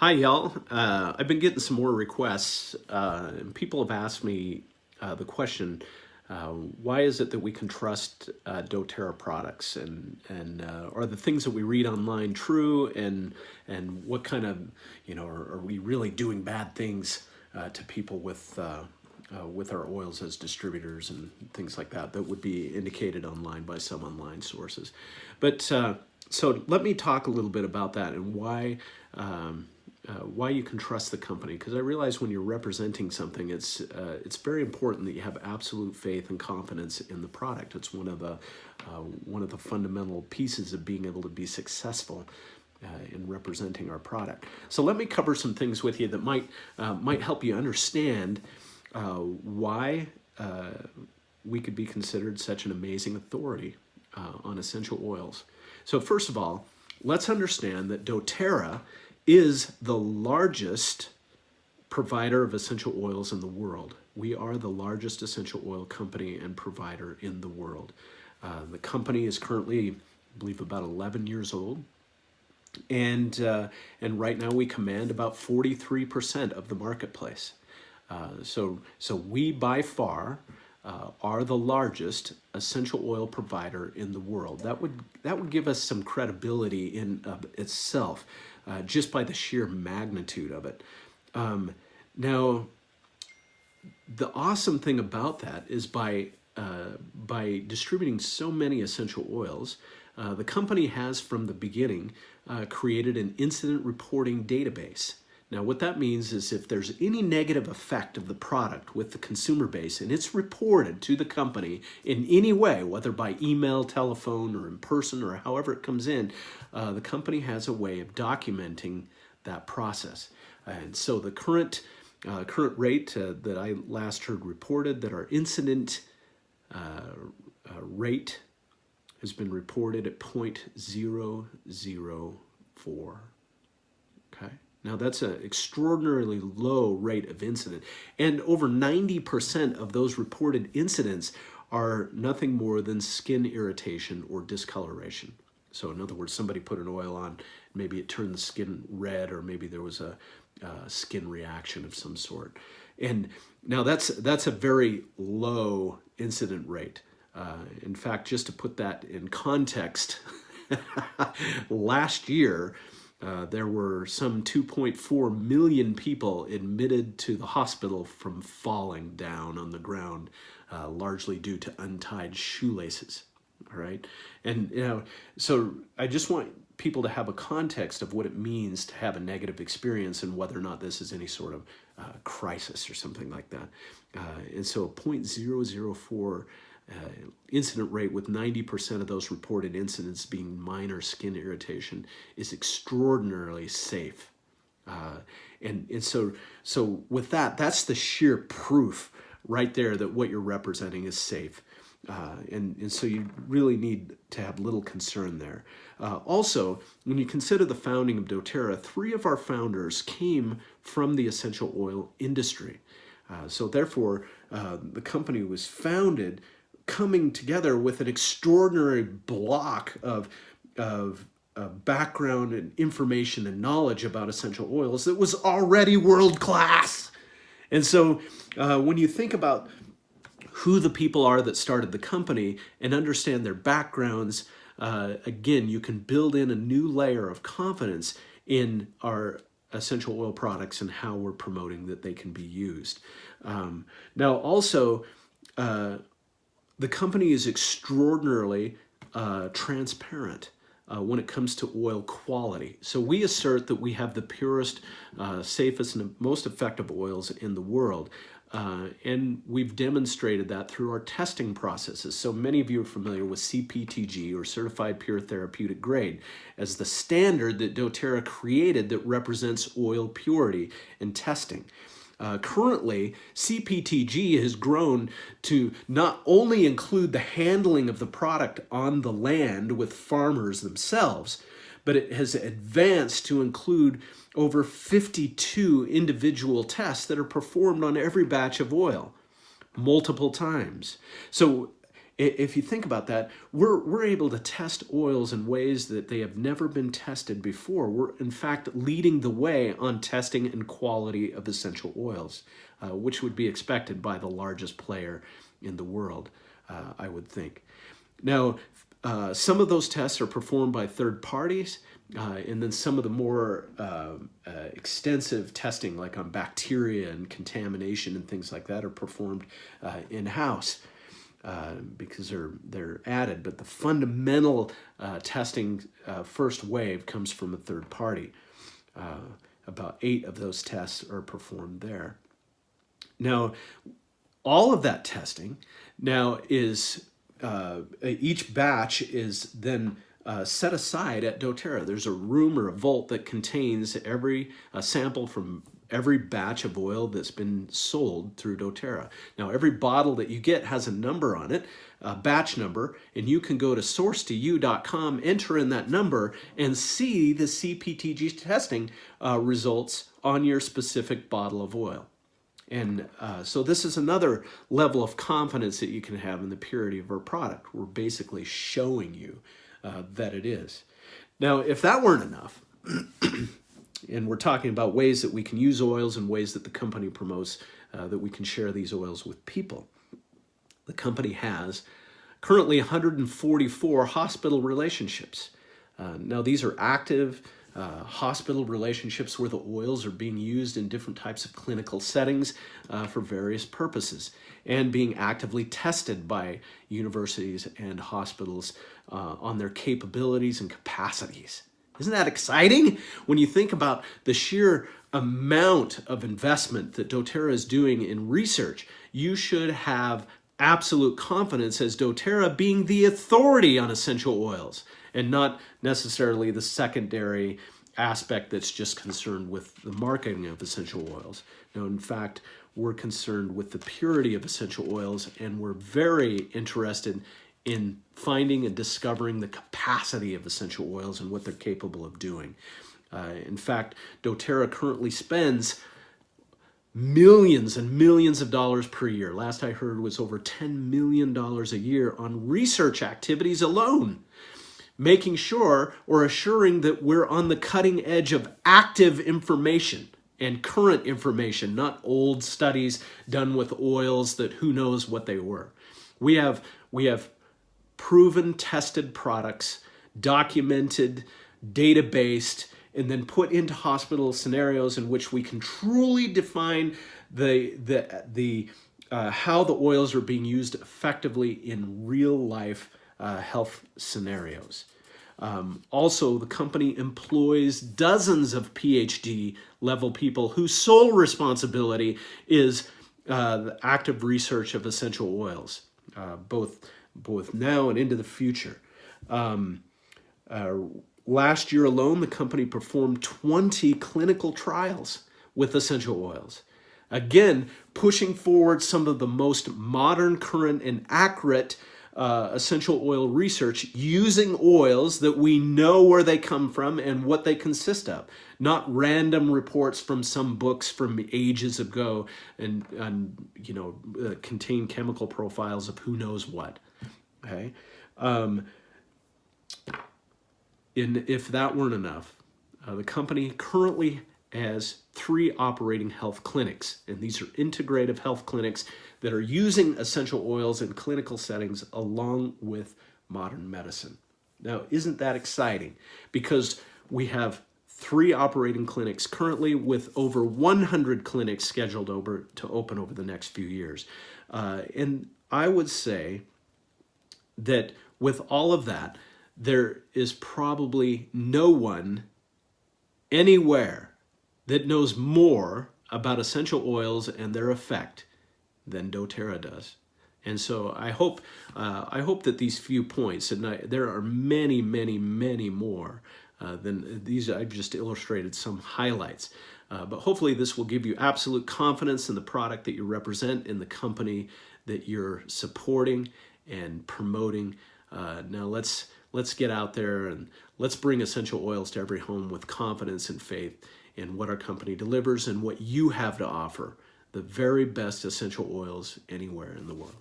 Hi, y'all. I've been getting some more requests, and people have asked me the question, why is it that we can trust doTERRA products, and are the things that we read online true, and what kind of, are we really doing bad things to people with our oils as distributors and things like that would be indicated online by some online sources. But so let me talk a little bit about that and why you can trust the company, because I realize when you're representing something, it's very important that you have absolute faith and confidence in the product. It's one of the fundamental pieces of being able to be successful in representing our product. So let me cover some things with you that might help you understand why we could be considered such an amazing authority on essential oils. So first of all, let's understand that doTERRA is the largest provider of essential oils in the world. We are the largest essential oil company and provider in the world. The company is currently, I believe, about 11 years old. And right now we command about 43% of the marketplace. So we by far are the largest essential oil provider in the world. That would give us some credibility in of itself, just by the sheer magnitude of it. Now, the awesome thing about that is by distributing so many essential oils, the company has from the beginning created an incident reporting database. Now, what that means is if there's any negative effect of the product with the consumer base and it's reported to the company in any way, whether by email, telephone, or in person, or however it comes in, the company has a way of documenting that process. And so the current rate that I last heard reported, that our incident rate has been reported at 0.004. Okay. Now that's an extraordinarily low rate of incident, and over 90% of those reported incidents are nothing more than skin irritation or discoloration. So in other words, somebody put an oil on, maybe it turned the skin red, or maybe there was a skin reaction of some sort. And now that's a very low incident rate. In fact, just to put that in context, last year, there were some 2.4 million people admitted to the hospital from falling down on the ground, largely due to untied shoelaces. All right, and so I just want people to have a context of what it means to have a negative experience and whether or not this is any sort of crisis or something like that. And so a 0.004 incident rate with 90% of those reported incidents being minor skin irritation is extraordinarily safe. And so with that's the sheer proof right there that what you're representing is safe. And so you really need to have little concern there. Also, when you consider the founding of doTERRA, 3 of our founders came from the essential oil industry. So therefore, the company was founded coming together with an extraordinary block of background and information and knowledge about essential oils that was already world class. And so when you think about who the people are that started the company and understand their backgrounds, again, you can build in a new layer of confidence in our essential oil products and how we're promoting that they can be used. Now, also, the company is extraordinarily transparent when it comes to oil quality. So we assert that we have the purest, safest, and most effective oils in the world. And we've demonstrated that through our testing processes. So many of you are familiar with CPTG, or Certified Pure Therapeutic Grade, as the standard that doTERRA created that represents oil purity in testing. Currently, CPTG has grown to not only include the handling of the product on the land with farmers themselves, but it has advanced to include over 52 individual tests that are performed on every batch of oil multiple times. So if you think about that, we're able to test oils in ways that they have never been tested before. We're, in fact, leading the way on testing and quality of essential oils, which would be expected by the largest player in the world, I would think. Now, some of those tests are performed by third parties, and then some of the more extensive testing, like on bacteria and contamination and things like that, are performed in-house because they're added. But the fundamental testing first wave comes from a third party. About 8 of those tests are performed there. Now, all of that testing now is each batch is then set aside at doTERRA. There's a room or a vault that contains every sample from every batch of oil that's been sold through doTERRA. Now, every bottle that you get has a number on it, a batch number, and you can go to source2u.com, enter in that number, and see the CPTG testing results on your specific bottle of oil. And so this is another level of confidence that you can have in the purity of our product. We're basically showing you that it is. Now, if that weren't enough, and we're talking about ways that we can use oils and ways that the company promotes that we can share these oils with people. The company has currently 144 hospital relationships. Now, these are active hospital relationships where the oils are being used in different types of clinical settings for various purposes and being actively tested by universities and hospitals on their capabilities and capacities. Isn't that exciting? When you think about the sheer amount of investment that doTERRA is doing in research, you should have absolute confidence as doTERRA being the authority on essential oils and not necessarily the secondary aspect that's just concerned with the marketing of essential oils. No, in fact, we're concerned with the purity of essential oils, and we're very interested in finding and discovering the capacity of essential oils and what they're capable of doing. In fact, doTERRA currently spends millions and millions of dollars per year. Last I heard was over $10 million a year on research activities alone, making sure or assuring that we're on the cutting edge of active information and current information, not old studies done with oils that who knows what they were. We have proven, tested products, documented, data-based, and then put into hospital scenarios in which we can truly define how the oils are being used effectively in real-life health scenarios. Also, the company employs dozens of PhD-level people whose sole responsibility is the active research of essential oils, both now and into the future. Last year alone, the company performed 20 clinical trials with essential oils. Again, pushing forward some of the most modern, current, and accurate essential oil research using oils that we know where they come from and what they consist of, not random reports from some books from ages ago and contain chemical profiles of who knows what. Okay. If that weren't enough, the company currently has 3 operating health clinics, and these are integrative health clinics that are using essential oils in clinical settings along with modern medicine. Now, isn't that exciting? Because we have 3 operating clinics currently with over 100 clinics scheduled to open over the next few years. And I would say that with all of that, there is probably no one anywhere that knows more about essential oils and their effect than doTERRA does. And so I hope that these few points, and there are many, many, many more than these. I've just illustrated some highlights. But hopefully this will give you absolute confidence in the product that you represent, in the company that you're supporting and promoting. Now let's get out there and let's bring essential oils to every home with confidence and faith in what our company delivers and what you have to offer, the very best essential oils anywhere in the world.